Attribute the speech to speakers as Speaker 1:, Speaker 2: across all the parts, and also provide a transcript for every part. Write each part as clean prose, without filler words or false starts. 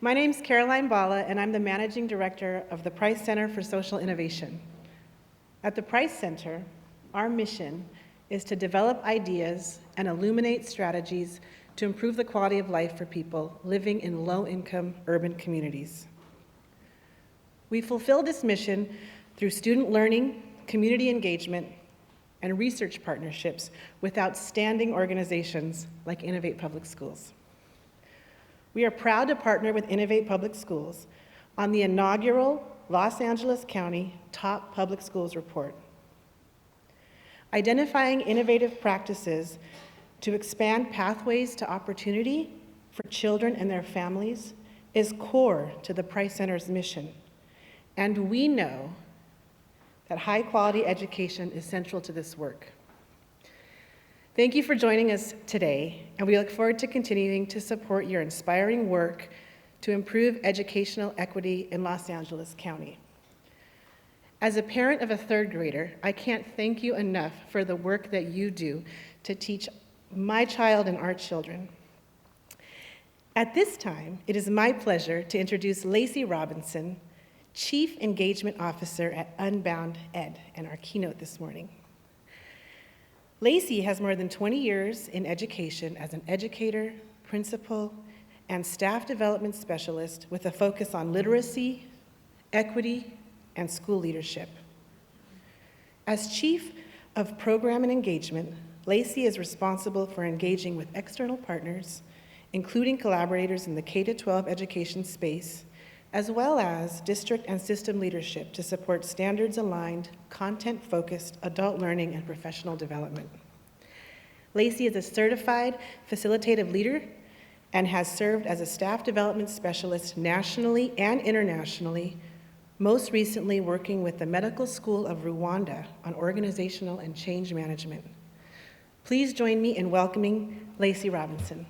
Speaker 1: My name's Bhalla, and I'm the Managing Director of the Price Center for Social Innovation. At the Price Center, our mission is to develop ideas and illuminate strategies to improve the quality of life for people living in low-income urban communities. We fulfill this mission through student learning, community engagement, and research partnerships with outstanding organizations like Innovate Public Schools. We are proud to partner with Innovate Public Schools on the inaugural Los Angeles County Top Public Schools Report. Identifying innovative practices to expand pathways to opportunity for children and their families is core to the Price Center's mission, and we know that high-quality education is central to this work. Thank you for joining us today, and we look forward to continuing to support your inspiring work to improve educational equity in Los Angeles County. As a parent of a third grader, I can't thank you enough for the work that you do to teach my child and our children. At this time, it is my pleasure to introduce Lacey Robinson, Chief Engagement Officer at Unbound Ed, and our keynote this morning. Lacey has more than 20 years in education as an educator, principal, and staff development specialist with a focus on literacy, equity, and school leadership. As Chief of Program and Engagement, Lacey is responsible for engaging with external partners, including collaborators in the K-12 education space, as well as district and system leadership to support standards-aligned, content-focused adult learning and professional development. Lacey is a certified facilitative leader and has served as a staff development specialist nationally and internationally, most recently working with the Medical School of Rwanda on organizational and change management. Please join me in welcoming Lacey Robinson.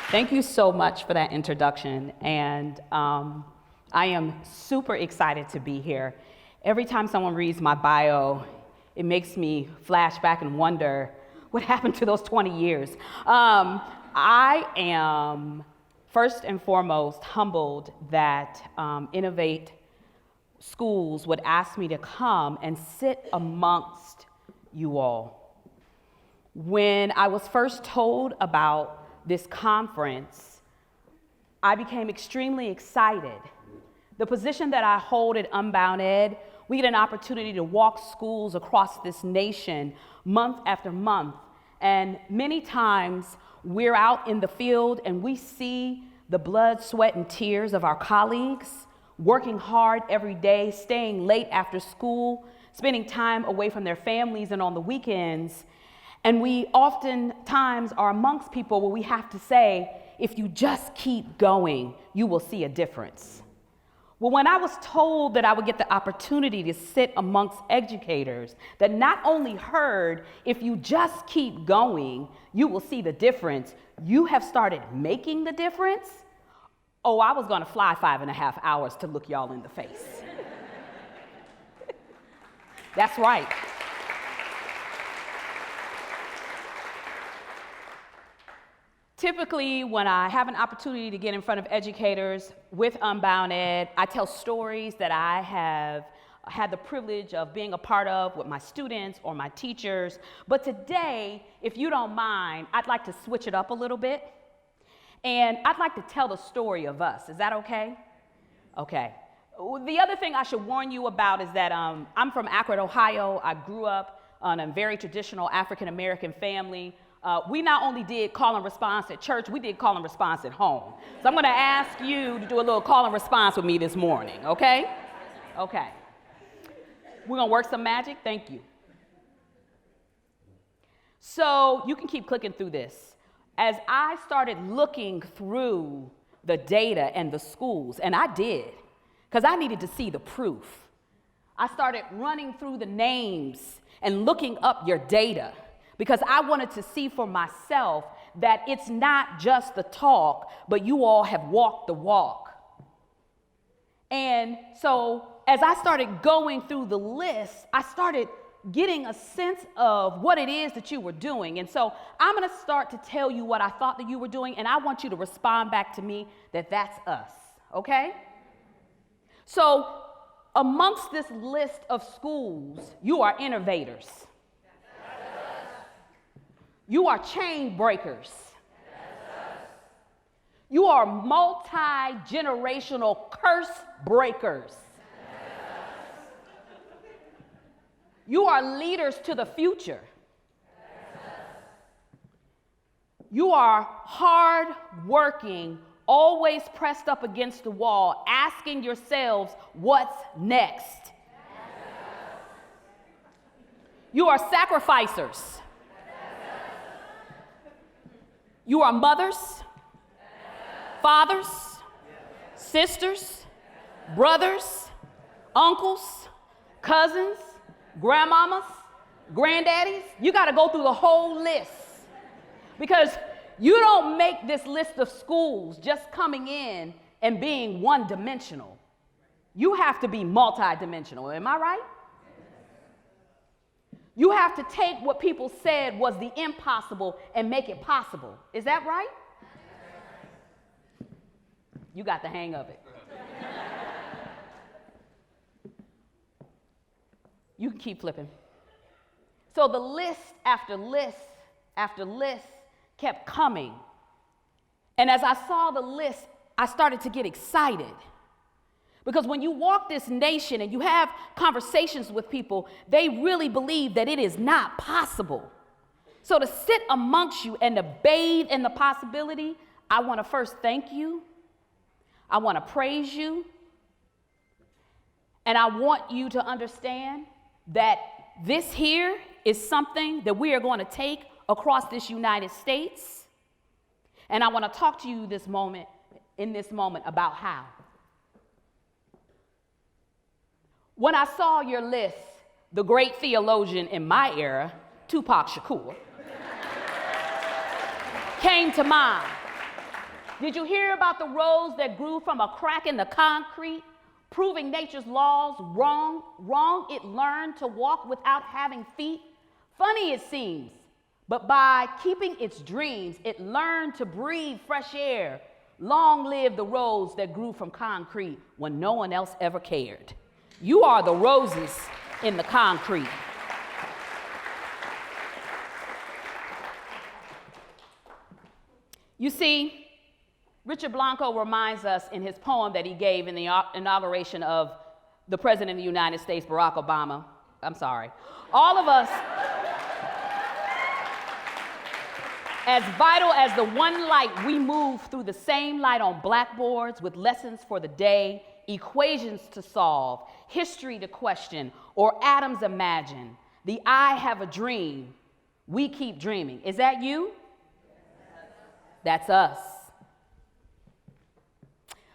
Speaker 2: Thank you so much for that introduction, and I am super excited to be here. Every time someone reads my bio, it makes me flash back and wonder what happened to those 20 years. I am first and foremost humbled that Innovate Schools would ask me to come and sit amongst you all. When I was first told about this conference, I became extremely excited. The position that I hold at Unbound Ed, we get an opportunity to walk schools across this nation month after month, and many times we're out in the field and we see the blood, sweat, and tears of our colleagues working hard every day, staying late after school, spending time away from their families and on the weekends. And we oftentimes are amongst people where we have to say, if you just keep going, you will see a difference. Well, when I was told that I would get the opportunity to sit amongst educators that not only heard, if you just keep going, you will see the difference, you have started making the difference, oh, I was gonna fly 5.5 hours to look y'all in the face. That's right. Typically, when I have an opportunity to get in front of educators with Unbound Ed, I tell stories that I have had the privilege of being a part of with my students or my teachers. But today, if you don't mind, I'd like to switch it up a little bit. And I'd like to tell the story of us. Is that okay? Okay. The other thing I should warn you about is that I'm from Akron, Ohio. I grew up in a very traditional African-American family. We not only did call and response at church, we did call and response at home. So I'm gonna ask you to do a little call and response with me this morning, okay? Okay. We're gonna work some magic, thank you. So you can keep clicking through this. As I started looking through the data and the schools, and I did, because I needed to see the proof. I started running through the names and looking up your data, because I wanted to see for myself that it's not just the talk, but you all have walked the walk. And so as I started going through the list, I started getting a sense of what it is that you were doing. And so I'm going to start to tell you what I thought that you were doing, and I want you to respond back to me that that's us, okay? So amongst this list of schools, you are innovators. You are chain breakers. You are multi-generational curse breakers. You are leaders to the future. You are hard-working, always pressed up against the wall, asking yourselves, what's next? You are sacrificers. You are mothers, fathers, sisters, brothers, uncles, cousins, grandmamas, granddaddies. You got to go through the whole list, because you don't make this list of schools just coming in and being one-dimensional. You have to be multi-dimensional. Am I right? You have to take what people said was the impossible and make it possible. Is that right? You got the hang of it. You can keep flipping. So the list after list after list kept coming. And as I saw the list, I started to get excited. Because when you walk this nation and you have conversations with people, they really believe that it is not possible. So to sit amongst you and to bathe in the possibility, I want to first thank you. I want to praise you. And I want you to understand that this here is something that we are going to take across this United States. And I want to talk to you in this moment about how. When I saw your list, the great theologian in my era, Tupac Shakur, came to mind. Did you hear about the rose that grew from a crack in the concrete, proving nature's laws wrong? It learned to walk without having feet. Funny it seems, but by keeping its dreams, it learned to breathe fresh air. Long live the rose that grew from concrete when no one else ever cared. You are the roses in the concrete. You see, Richard Blanco reminds us in his poem that he gave in the inauguration of the President of the United States, Barack Obama. I'm sorry. All of us, as vital as the one light, we move through the same light on blackboards with lessons for the day, equations to solve, history to question, or atoms imagine. The I have a dream. We keep dreaming. Is that you? That's us.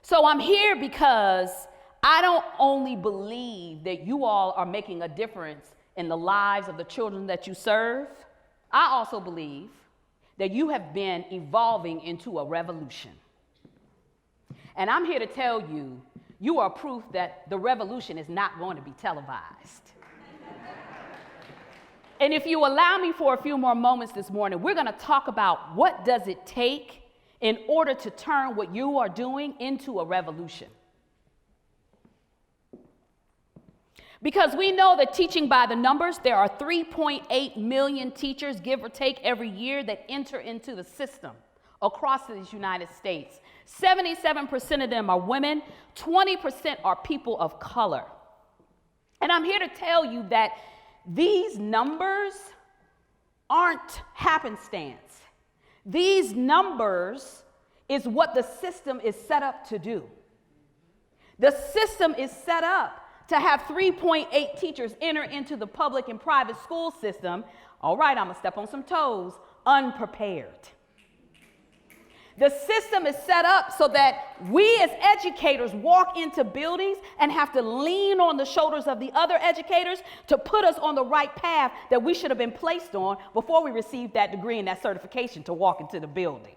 Speaker 2: So I'm here because I don't only believe that you all are making a difference in the lives of the children that you serve. I also believe that you have been evolving into a revolution. And I'm here to tell you, you are proof that the revolution is not going to be televised. And if you allow me for a few more moments this morning, we're going to talk about what does it take in order to turn what you are doing into a revolution. Because we know that teaching by the numbers, there are 3.8 million teachers, give or take, every year that enter into the system across the United States. 77% of them are women, 20% are people of color. And I'm here to tell you that these numbers aren't happenstance. These numbers is what the system is set up to do. The system is set up to have 3.8 teachers enter into the public and private school system. All right, I'm gonna step on some toes, unprepared. The system is set up so that we as educators walk into buildings and have to lean on the shoulders of the other educators to put us on the right path that we should have been placed on before we received that degree and that certification to walk into the building.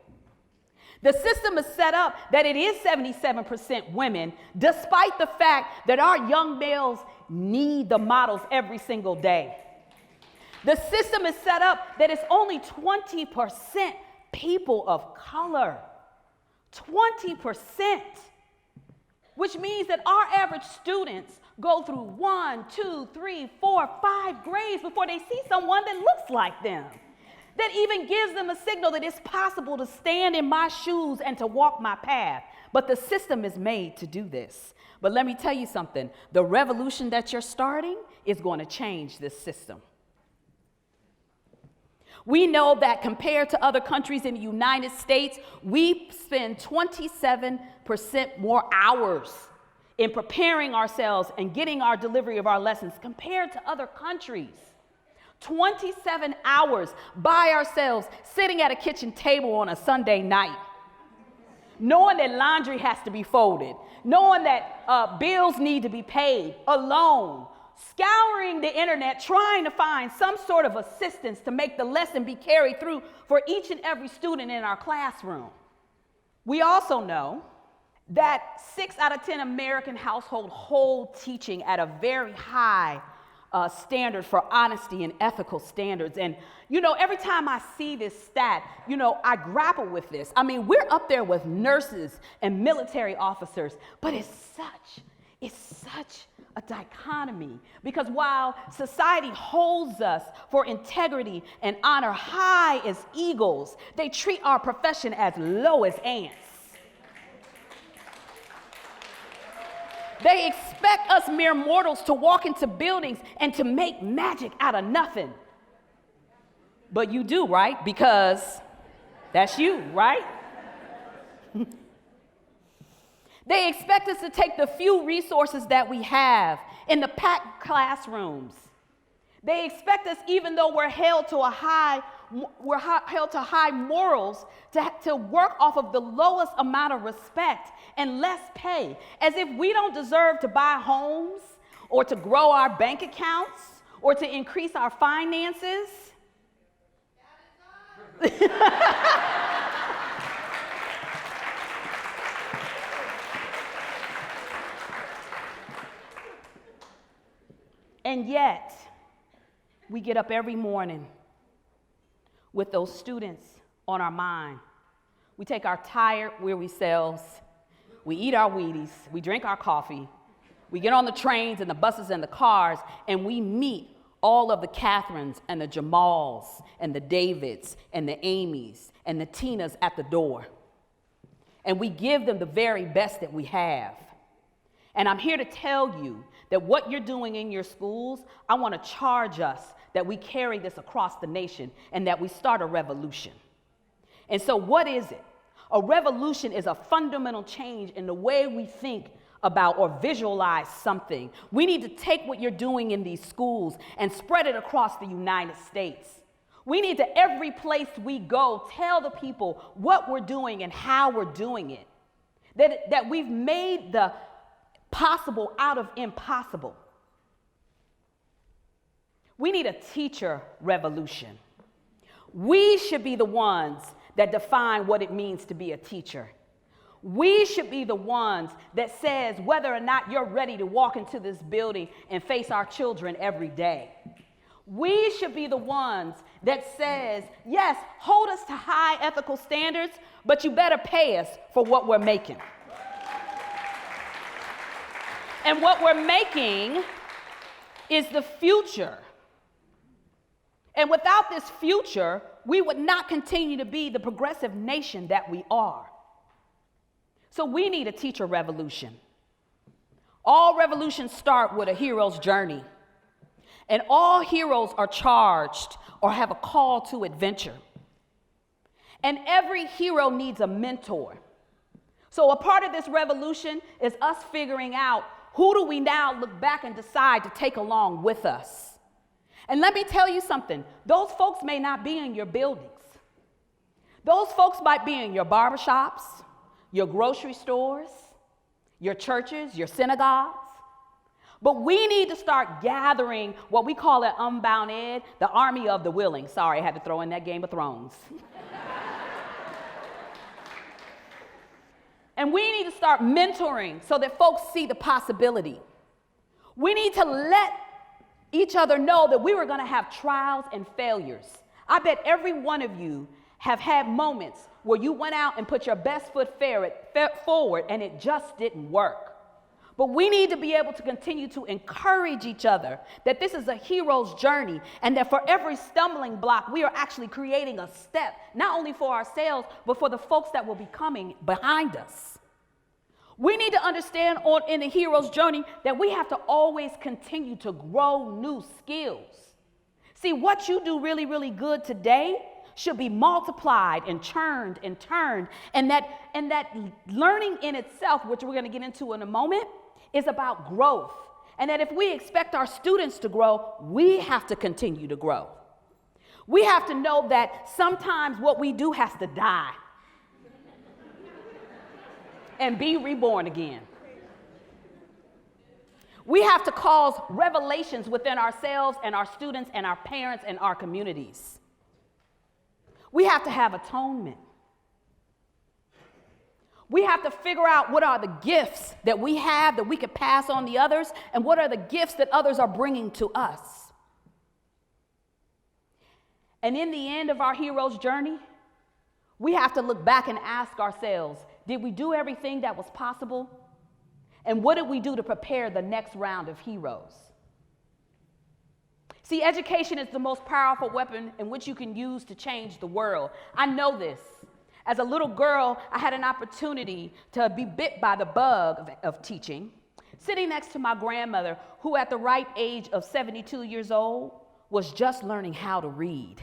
Speaker 2: The system is set up that it is 77% women, despite the fact that our young males need the models every single day. The system is set up that it's only 20% people of color. 20%. Which means that our average students go through 1, 2, 3, 4, 5 grades before they see someone that looks like them. That even gives them a signal that it's possible to stand in my shoes and to walk my path. But the system is made to do this. But let me tell you something. The revolution that you're starting is going to change this system. We know that compared to other countries in the United States, we spend 27% more hours in preparing ourselves and getting our delivery of our lessons compared to other countries. 27 hours by ourselves, sitting at a kitchen table on a Sunday night, knowing that laundry has to be folded, knowing that bills need to be paid, alone, scouring the internet, trying to find some sort of assistance to make the lesson be carried through for each and every student in our classroom. We also know that 6 out of 10 American households hold teaching at a very high standard for honesty and ethical standards. And, every time I see this stat, I grapple with this. I mean, we're up there with nurses and military officers, but it's such a dichotomy, because while society holds us for integrity and honor high as eagles, they treat our profession as low as ants. They expect us mere mortals to walk into buildings and to make magic out of nothing. But you do, right? Because that's you, right? They expect us to take the few resources that we have in the packed classrooms. They expect us, even though we're held to high morals, to work off of the lowest amount of respect and less pay, as if we don't deserve to buy homes or to grow our bank accounts or to increase our finances. And yet, we get up every morning with those students on our mind. We take our tired, weary selves, we eat our Wheaties, we drink our coffee, we get on the trains and the buses and the cars, and we meet all of the Catherines and the Jamals and the Davids and the Amys and the Tinas at the door. And we give them the very best that we have. And I'm here to tell you that what you're doing in your schools, I want to charge us that we carry this across the nation and that we start a revolution. And so what is it? A revolution is a fundamental change in the way we think about or visualize something. We need to take what you're doing in these schools and spread it across the United States. We need to, every place we go, tell the people what we're doing and how we're doing it. That we've made the possible out of impossible. We need a teacher revolution. We should be the ones that define what it means to be a teacher. We should be the ones that says whether or not you're ready to walk into this building and face our children every day. We should be the ones that says, yes, hold us to high ethical standards, but you better pay us for what we're making. And what we're making is the future. And without this future, we would not continue to be the progressive nation that we are. So we need a teacher revolution. All revolutions start with a hero's journey. And all heroes are charged or have a call to adventure. And every hero needs a mentor. So a part of this revolution is us figuring out, who do we now look back and decide to take along with us? And let me tell you something. Those folks may not be in your buildings. Those folks might be in your barbershops, your grocery stores, your churches, your synagogues. But we need to start gathering what we call at Unbound Ed, the army of the willing. Sorry, I had to throw in that Game of Thrones. And we need to start mentoring so that folks see the possibility. We need to let each other know that we were going to have trials and failures. I bet every one of you have had moments where you went out and put your best foot forward and it just didn't work. But we need to be able to continue to encourage each other that this is a hero's journey and that for every stumbling block, we are actually creating a step, not only for ourselves, but for the folks that will be coming behind us. We need to understand in the hero's journey that we have to always continue to grow new skills. See, what you do really, really good today should be multiplied and churned and turned. And that learning in itself, which we're going to get into in a moment, is about growth. And that if we expect our students to grow, we have to continue to grow. We have to know that sometimes what we do has to die and be reborn again. We have to cause revelations within ourselves and our students and our parents and our communities. We have to have atonement. We have to figure out what are the gifts that we have that we could pass on to others, and what are the gifts that others are bringing to us. And in the end of our hero's journey, we have to look back and ask ourselves, did we do everything that was possible? And what did we do to prepare the next round of heroes? See, education is the most powerful weapon in which you can use to change the world. I know this. As a little girl, I had an opportunity to be bit by the bug of teaching, sitting next to my grandmother, who at the ripe age of 72 years old was just learning how to read.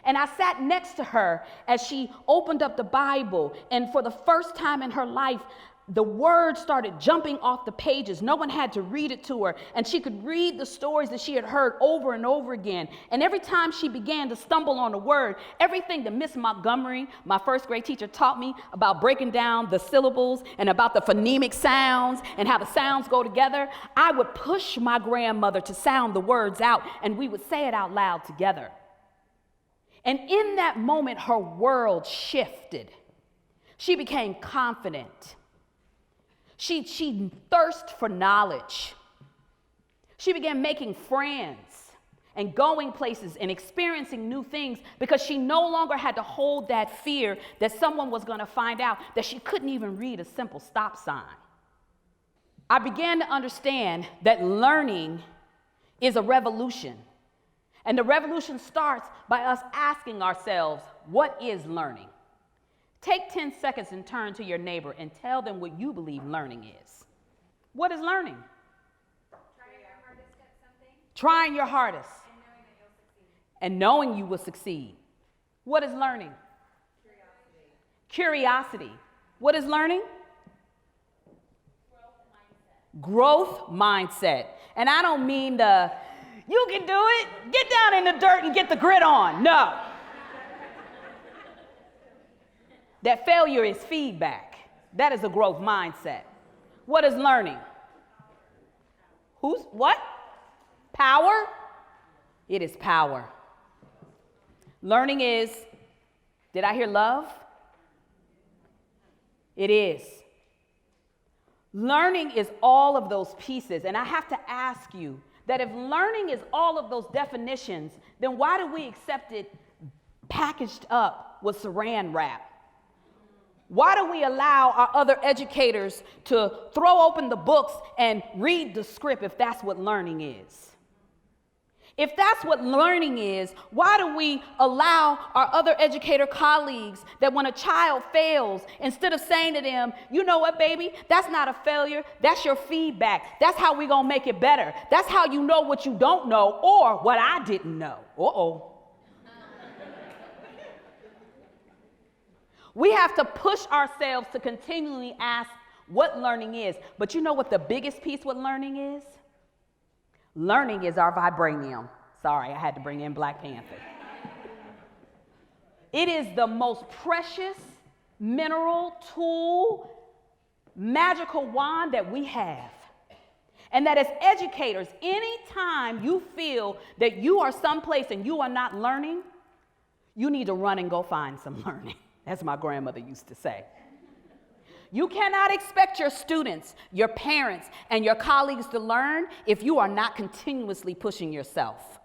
Speaker 2: And I sat next to her as she opened up the Bible, and for the first time in her life, the words started jumping off the pages. No one had to read it to her, and she could read the stories that she had heard over and over again. And every time she began to stumble on a word, everything that Miss Montgomery, my first grade teacher, taught me about breaking down the syllables and about the phonemic sounds and how the sounds go together, I would push my grandmother to sound the words out, and we would say it out loud together. And in that moment, her world shifted. She became confident. She thirsted for knowledge. She began making friends and going places and experiencing new things because she no longer had to hold that fear that someone was going to find out that she couldn't even read a simple stop sign. I began to understand that learning is a revolution. And the revolution starts by us asking ourselves, what is learning? Take 10 seconds and turn to your neighbor and tell them what you believe learning is. What is learning?
Speaker 3: Trying your hardest at something.
Speaker 2: Trying your hardest. And knowing you will succeed. What is learning? Curiosity. What is learning? Growth mindset. And I don't mean you can do it, get down in the dirt and get the grit on. No. That failure is feedback. That is a growth mindset. What is learning? What? Power? It is power. Learning is, did I hear love? It is. Learning is all of those pieces. And I have to ask you that if learning is all of those definitions, then why do we accept it packaged up with saran wrap? Why do we allow our other educators to throw open the books and read the script if that's what learning is? If that's what learning is, why do we allow our other educator colleagues that when a child fails, instead of saying to them, you know what, baby, that's not a failure, that's your feedback. That's how we're going to make it better. That's how you know what you don't know or what I didn't know. Uh-oh. We have to push ourselves to continually ask what learning is. But you know what the biggest piece with learning is? Learning is our vibranium. Sorry, I had to bring in Black Panther. It is the most precious mineral, tool, magical wand that we have. And that as educators, anytime you feel that you are someplace and you are not learning, you need to run and go find some learning. As my grandmother used to say. You cannot expect your students, your parents, and your colleagues to learn if you are not continuously pushing yourself.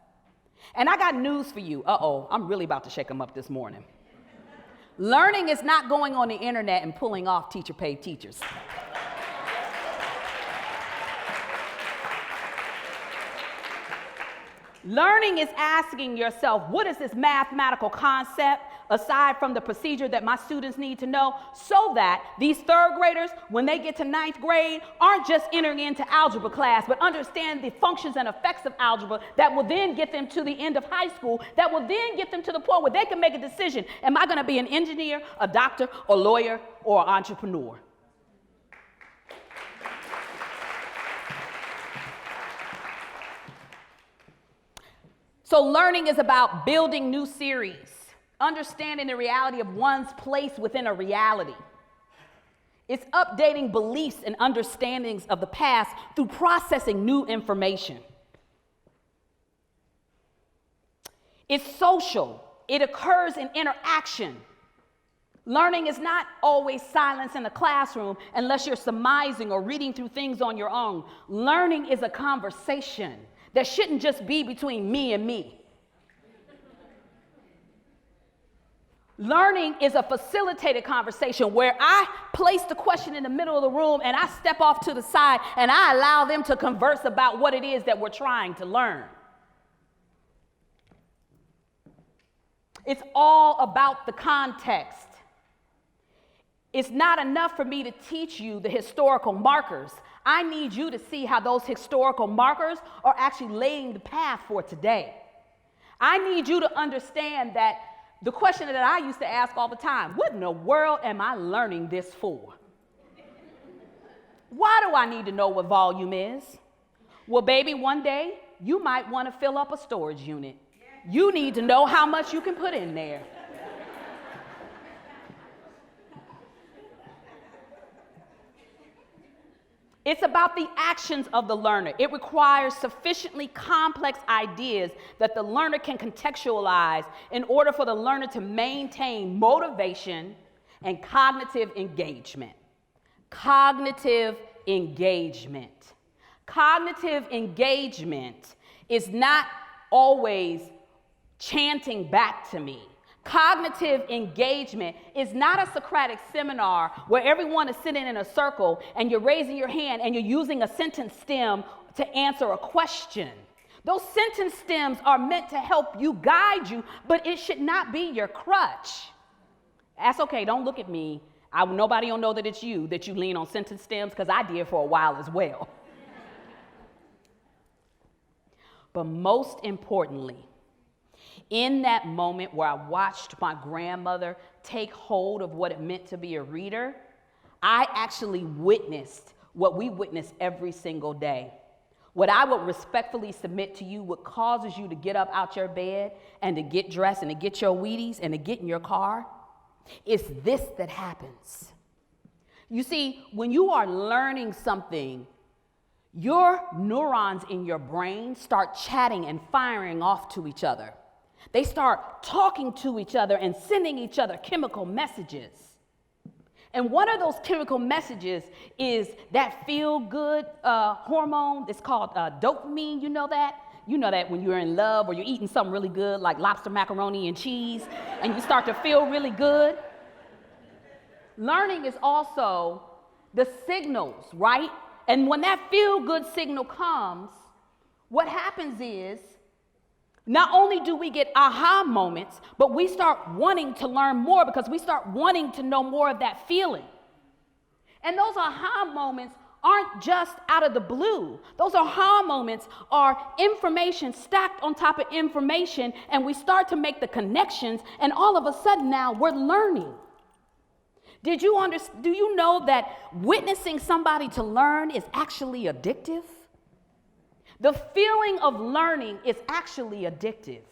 Speaker 2: And I got news for you. I'm really about to shake them up this morning. Learning is not going on the internet and pulling off teacher-paid teachers. Learning is asking yourself, what is this mathematical concept aside from the procedure that my students need to know, so that these third graders, when they get to ninth grade, aren't just entering into algebra class, but understand the functions and effects of algebra that will then get them to the end of high school, that will then get them to the point where they can make a decision. Am I going to be an engineer, a doctor, a lawyer, or an entrepreneur? So learning is about building new series, understanding the reality of one's place within a reality. It's updating beliefs and understandings of the past through processing new information. It's social. It occurs in interaction. Learning is not always silence in a classroom unless you're surmising or reading through things on your own. Learning is a conversation that shouldn't just be between me and me. Learning is a facilitated conversation where I place the question in the middle of the room and I step off to the side and I allow them to converse about what it is that we're trying to learn. It's all about the context. It's not enough for me to teach you the historical markers. I need you to see how those historical markers are actually laying the path for today. I need you to understand that the question that I used to ask all the time, what in the world am I learning this for? Why do I need to know what volume is? Well, baby, one day you might want to fill up a storage unit. You need to know how much you can put in there. It's about the actions of the learner. It requires sufficiently complex ideas that the learner can contextualize in order for the learner to maintain motivation and cognitive engagement. Cognitive engagement. Cognitive engagement is not always chanting back to me. Cognitive engagement is not a Socratic seminar where everyone is sitting in a circle and you're raising your hand and you're using a sentence stem to answer a question. Those sentence stems are meant to help you, guide you, but it should not be your crutch. That's okay, don't look at me. Nobody will know that it's you that you lean on sentence stems, because I did for a while as well. But most importantly, in that moment where I watched my grandmother take hold of what it meant to be a reader, I actually witnessed what we witness every single day. What I would respectfully submit to you, what causes you to get up out your bed and to get dressed and to get your Wheaties and to get in your car, is this that happens. You see, when you are learning something, your neurons in your brain start chatting and firing off to each other. They start talking to each other and sending each other chemical messages. And one of those chemical messages is that feel-good hormone. It's called dopamine. You know that? You know that when you're in love or you're eating something really good like lobster macaroni and cheese and you start to feel really good. Learning is also the signals, right? And when that feel-good signal comes, what happens is, not only do we get aha moments, but we start wanting to learn more because we start wanting to know more of that feeling. And those aha moments aren't just out of the blue. Those aha moments are information stacked on top of information, and we start to make the connections, and all of a sudden now we're learning. Do you know that witnessing somebody to learn is actually addictive? The feeling of learning is actually addictive.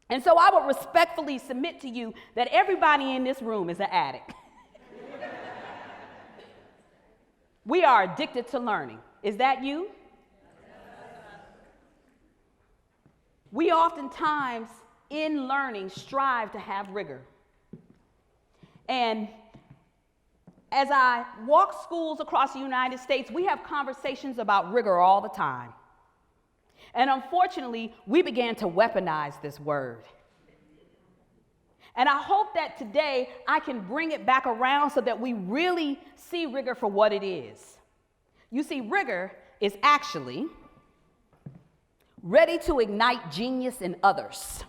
Speaker 2: And so I would respectfully submit to you that everybody in this room is an addict. We are addicted to learning. Is that you? We oftentimes, in learning, strive to have rigor. And As I walk schools across the United States, we have conversations about rigor all the time. And unfortunately, we began to weaponize this word. And I hope that today I can bring it back around so that we really see rigor for what it is. You see, rigor is actually ready to ignite genius in others.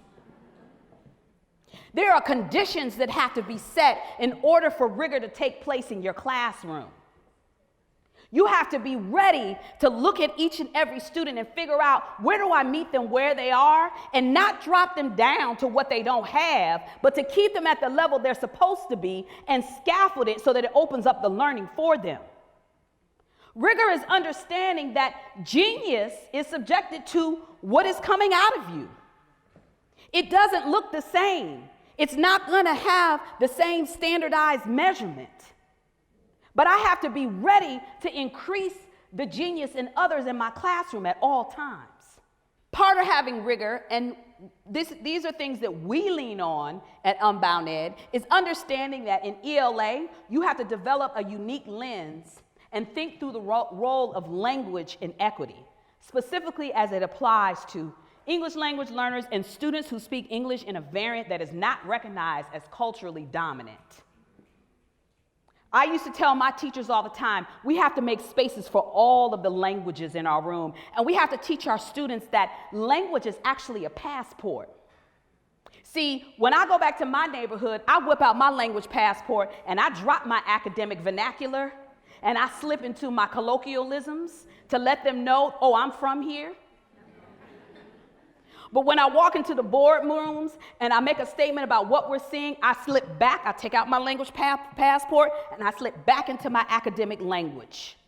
Speaker 2: There are conditions that have to be set in order for rigor to take place in your classroom. You have to be ready to look at each and every student and figure out, where do I meet them where they are, and not drop them down to what they don't have, but to keep them at the level they're supposed to be and scaffold it so that it opens up the learning for them. Rigor is understanding that genius is subjected to what is coming out of you. It doesn't look the same. It's not going to have the same standardized measurement. But I have to be ready to increase the genius in others in my classroom at all times. Part of having rigor, and these are things that we lean on at Unbound Ed, is understanding that in ELA, you have to develop a unique lens and think through the role of language in equity, specifically as it applies to English language learners and students who speak English in a variant that is not recognized as culturally dominant. I used to tell my teachers all the time, we have to make spaces for all of the languages in our room, and we have to teach our students that language is actually a passport. See, when I go back to my neighborhood, I whip out my language passport and I drop my academic vernacular and I slip into my colloquialisms to let them know, oh, I'm from here. But when I walk into the boardrooms and I make a statement about what we're seeing, I slip back, I take out my language passport, and I slip back into my academic language.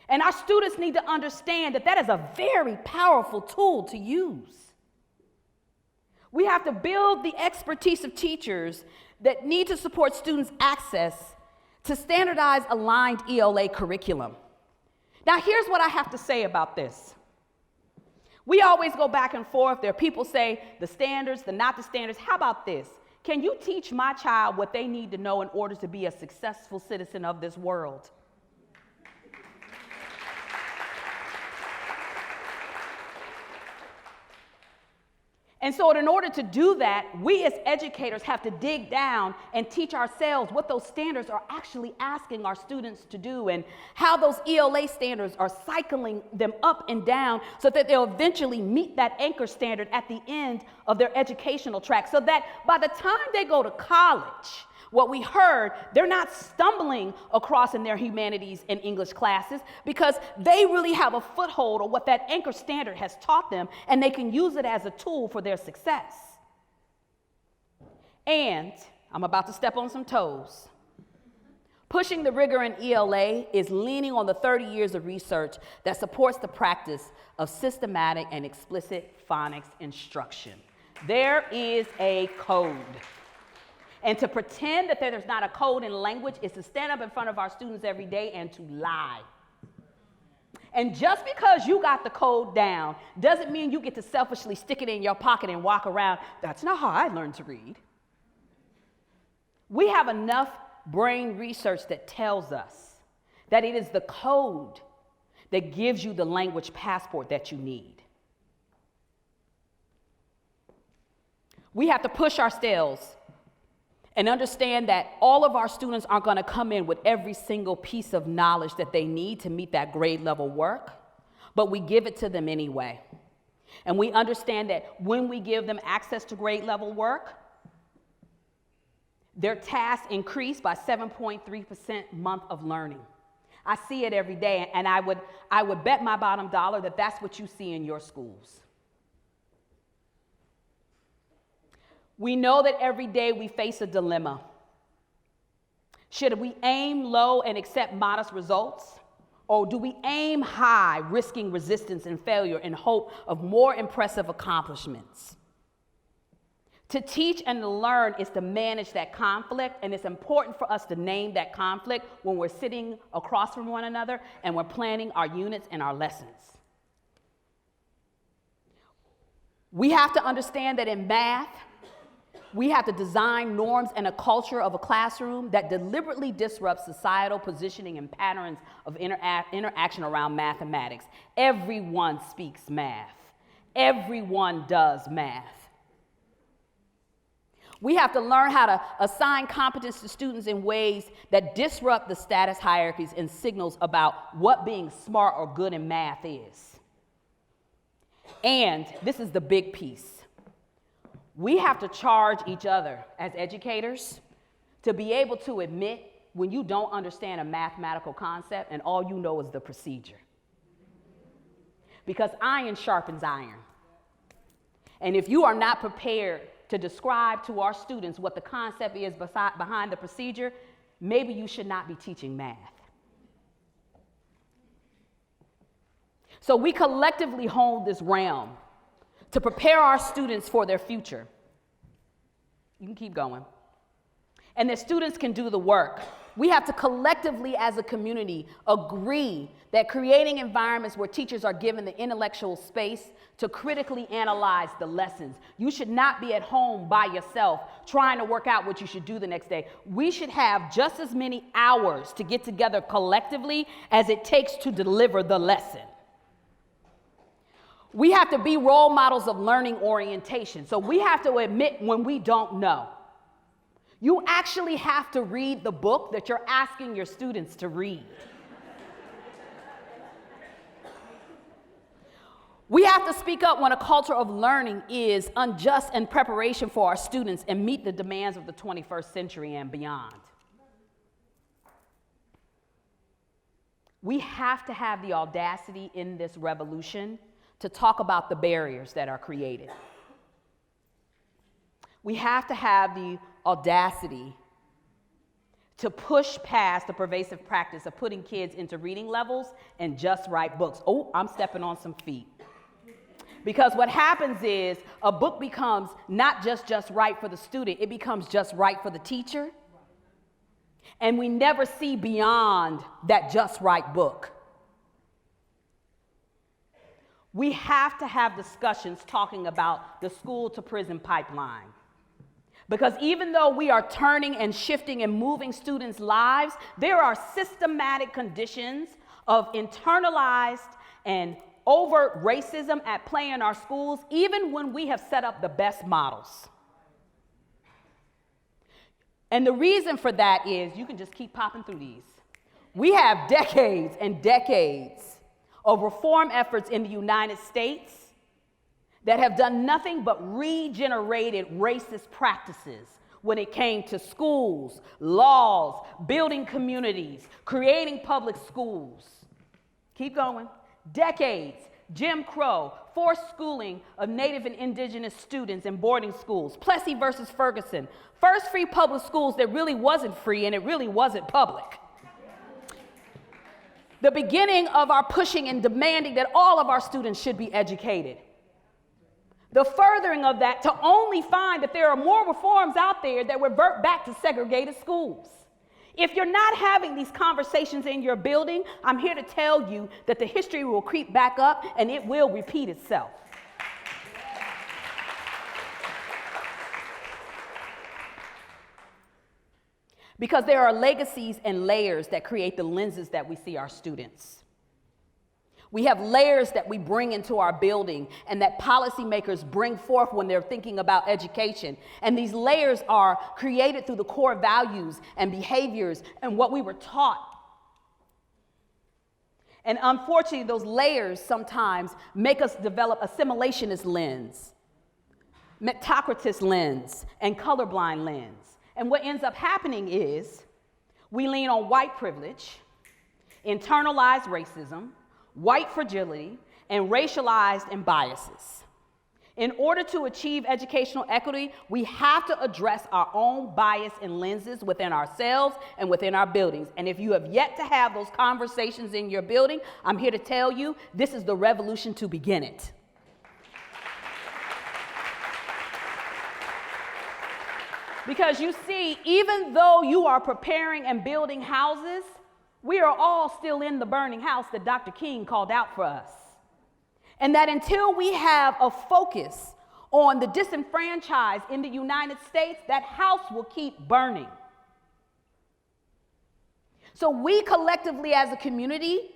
Speaker 2: And our students need to understand that that is a very powerful tool to use. We have to build the expertise of teachers that need to support students' access to standardized, aligned ELA curriculum. Now, here's what I have to say about this. We always go back and forth. There are people say the standards, the not the standards. How about this? Can you teach my child what they need to know in order to be a successful citizen of this world? And so in order to do that, we as educators have to dig down and teach ourselves what those standards are actually asking our students to do and how those ELA standards are cycling them up and down so that they'll eventually meet that anchor standard at the end of their educational track, so that by the time they go to college, what we heard, they're not stumbling across in their humanities and English classes because they really have a foothold on what that anchor standard has taught them, and they can use it as a tool for their success. And I'm about to step on some toes. Pushing the rigor in ELA is leaning on the 30 years of research that supports the practice of systematic and explicit phonics instruction. There is a code. And to pretend that there's not a code in language is to stand up in front of our students every day and to lie. And just because you got the code down doesn't mean you get to selfishly stick it in your pocket and walk around. That's not how I learned to read. We have enough brain research that tells us that it is the code that gives you the language passport that you need. We have to push ourselves and understand that all of our students aren't going to come in with every single piece of knowledge that they need to meet that grade level work, but we give it to them anyway. And we understand that when we give them access to grade level work, their tasks increase by 7.3% month of learning. I see it every day, and I would bet my bottom dollar that that's what you see in your schools. We know that every day we face a dilemma. Should we aim low and accept modest results? Or do we aim high, risking resistance and failure in hope of more impressive accomplishments? To teach and to learn is to manage that conflict, and it's important for us to name that conflict when we're sitting across from one another and we're planning our units and our lessons. We have to understand that in math, We have to design norms and a culture of a classroom that deliberately disrupts societal positioning and patterns of interaction around mathematics. Everyone speaks math. Everyone does math. We have to learn how to assign competence to students in ways that disrupt the status hierarchies and signals about what being smart or good in math is. And this is the big piece. We have to charge each other as educators to be able to admit when you don't understand a mathematical concept and all you know is the procedure. Because iron sharpens iron. And if you are not prepared to describe to our students what the concept is behind the procedure, maybe you should not be teaching math. So we collectively hold this realm to prepare our students for their future. You can keep going. And that students can do the work. We have to collectively, as a community, agree that creating environments where teachers are given the intellectual space to critically analyze the lessons. You should not be at home by yourself trying to work out what you should do the next day. We should have just as many hours to get together collectively as it takes to deliver the lesson. We have to be role models of learning orientation. So we have to admit when we don't know. You actually have to read the book that you're asking your students to read. We have to speak up when a culture of learning is unjust in preparation for our students and meet the demands of the 21st century and beyond. We have to have the audacity in this revolution to talk about the barriers that are created. We have to have the audacity to push past the pervasive practice of putting kids into reading levels and just right books. Oh, I'm stepping on some feet. Because what happens is a book becomes not just right for the student, it becomes just right for the teacher. And we never see beyond that just right book. We have to have discussions talking about the school to prison pipeline. Because even though we are turning and shifting and moving students' lives, there are systematic conditions of internalized and overt racism at play in our schools, even when we have set up the best models. And the reason for that is, you can just keep popping through these. We have decades and decades of reform efforts in the United States that have done nothing but regenerated racist practices when it came to schools, laws, building communities, creating public schools. Keep going. Decades, Jim Crow, forced schooling of Native and indigenous students in boarding schools, Plessy versus Ferguson, first free public schools that really wasn't free and it really wasn't public. The beginning of our pushing and demanding that all of our students should be educated. The furthering of that to only find that there are more reforms out there that revert back to segregated schools. If you're not having these conversations in your building, I'm here to tell you that the history will creep back up and it will repeat itself. Because there are legacies and layers that create the lenses that we see our students. We have layers that we bring into our building and that policymakers bring forth when they're thinking about education. And these layers are created through the core values and behaviors and what we were taught. And unfortunately, those layers sometimes make us develop assimilationist lens, metocratist lens, and colorblind lens. And what ends up happening is we lean on white privilege, internalized racism, white fragility, and racialized and biases. In order to achieve educational equity, we have to address our own bias and lenses within ourselves and within our buildings. And if you have yet to have those conversations in your building, I'm here to tell you, this is the revolution to begin it. Because you see, even though you are preparing and building houses, we are all still in the burning house that Dr. King called out for us. And that until we have a focus on the disenfranchised in the United States, that house will keep burning. So we collectively as a community,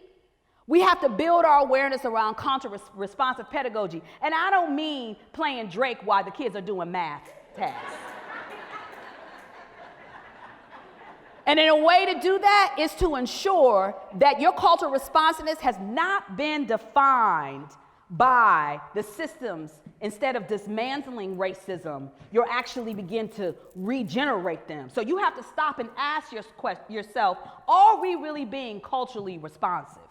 Speaker 2: we have to build our awareness around counter-responsive pedagogy. And I don't mean playing Drake while the kids are doing math tasks. And in a way to do that is to ensure that your cultural responsiveness has not been defined by the systems. Instead of dismantling racism, you'll actually begin to regenerate them. So you have to stop and ask yourself, are we really being culturally responsive?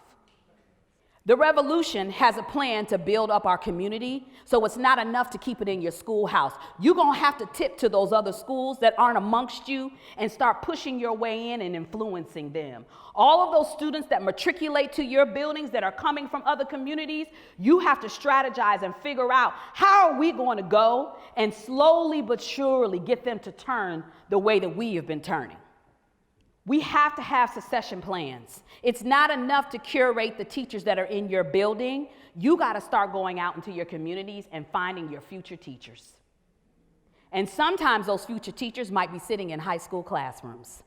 Speaker 2: The revolution has a plan to build up our community, so it's not enough to keep it in your schoolhouse. You're going to have to tip to those other schools that aren't amongst you and start pushing your way in and influencing them. All of those students that matriculate to your buildings that are coming from other communities, you have to strategize and figure out how are we going to go and slowly but surely get them to turn the way that we have been turning. We have to have succession plans. It's not enough to curate the teachers that are in your building. You got to start going out into your communities and finding your future teachers. And sometimes those future teachers might be sitting in high school classrooms.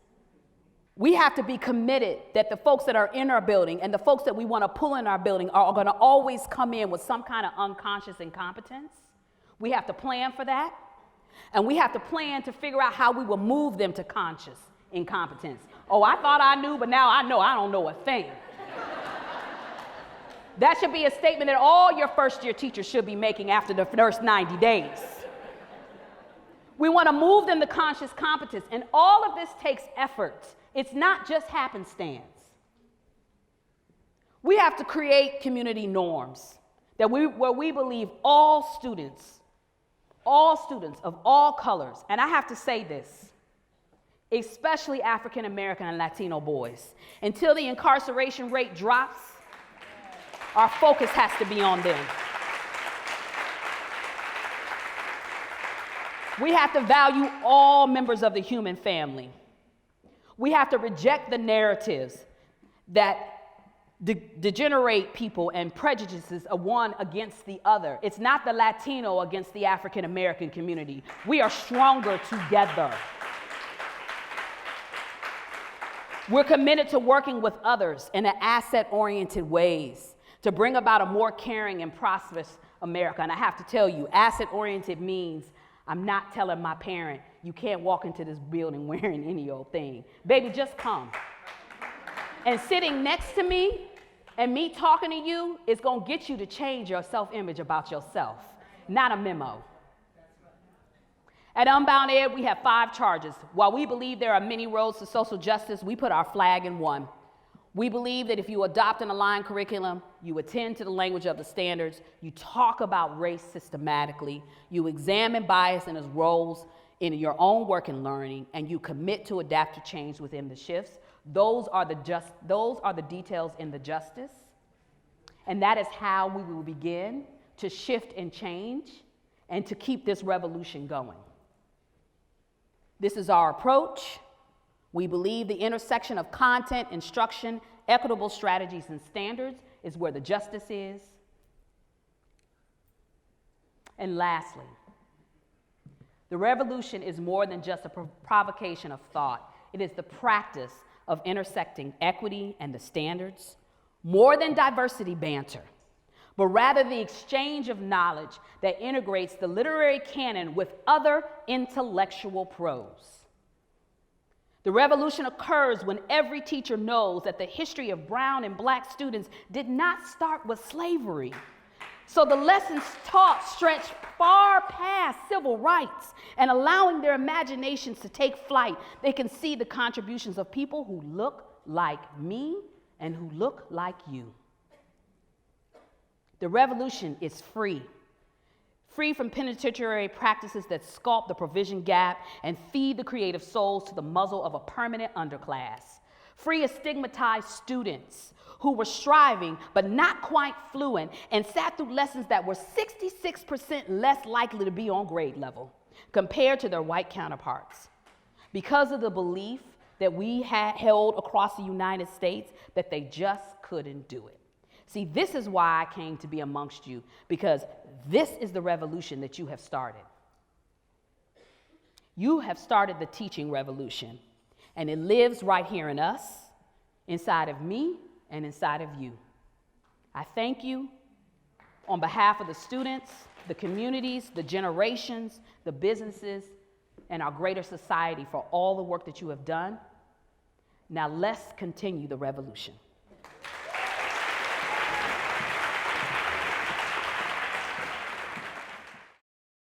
Speaker 2: We have to be committed that the folks that are in our building and the folks that we want to pull in our building are going to always come in with some kind of unconscious incompetence. We have to plan for that. And we have to plan to figure out how we will move them to conscious incompetence. Oh, I thought I knew, but now I know I don't know a thing. That should be a statement that all your first-year teachers should be making after the first 90 days. We want to move them to conscious competence, and all of this takes effort. It's not just happenstance. We have to create community norms where we believe all students of all colors, and I have to say this, especially African American and Latino boys. Until the incarceration rate drops, our focus has to be on them. We have to value all members of the human family. We have to reject the narratives that degenerate people and prejudices of one against the other. It's not the Latino against the African American community. We are stronger together. We're committed to working with others in asset-oriented ways to bring about a more caring and prosperous America. And I have to tell you, asset-oriented means I'm not telling my parent, you can't walk into this building wearing any old thing. Baby, just come. And sitting next to me and me talking to you is going to get you to change your self-image about yourself, not a memo. At Unbound Ed, we have 5 charges. While we believe there are many roads to social justice, we put our flag in one. We believe that if you adopt an aligned curriculum, you attend to the language of the standards, you talk about race systematically, you examine bias and its roles in your own work and learning, and you commit to adapt to change within the shifts. Those are the details in the justice. And that is how we will begin to shift and change and to keep this revolution going. This is our approach. We believe the intersection of content, instruction, equitable strategies, and standards is where the justice is. And lastly, the revolution is more than just a provocation of thought. It is the practice of intersecting equity and the standards, more than diversity banter, but rather the exchange of knowledge that integrates the literary canon with other intellectual prose. The revolution occurs when every teacher knows that the history of brown and black students did not start with slavery. So the lessons taught stretch far past civil rights, and allowing their imaginations to take flight, they can see the contributions of people who look like me and who look like you. The revolution is free from penitentiary practices that sculpt the provision gap and feed the creative souls to the muzzle of a permanent underclass. Free of stigmatized students who were striving but not quite fluent and sat through lessons that were 66% less likely to be on grade level compared to their white counterparts, because of the belief that we had held across the United States that they just couldn't do it. See, this is why I came to be amongst you, because this is the revolution that you have started. You have started the teaching revolution, and it lives right here in us, inside of me, and inside of you. I thank you on behalf of the students, the communities, the generations, the businesses, and our greater society for all the work that you have done. Now let's continue the revolution.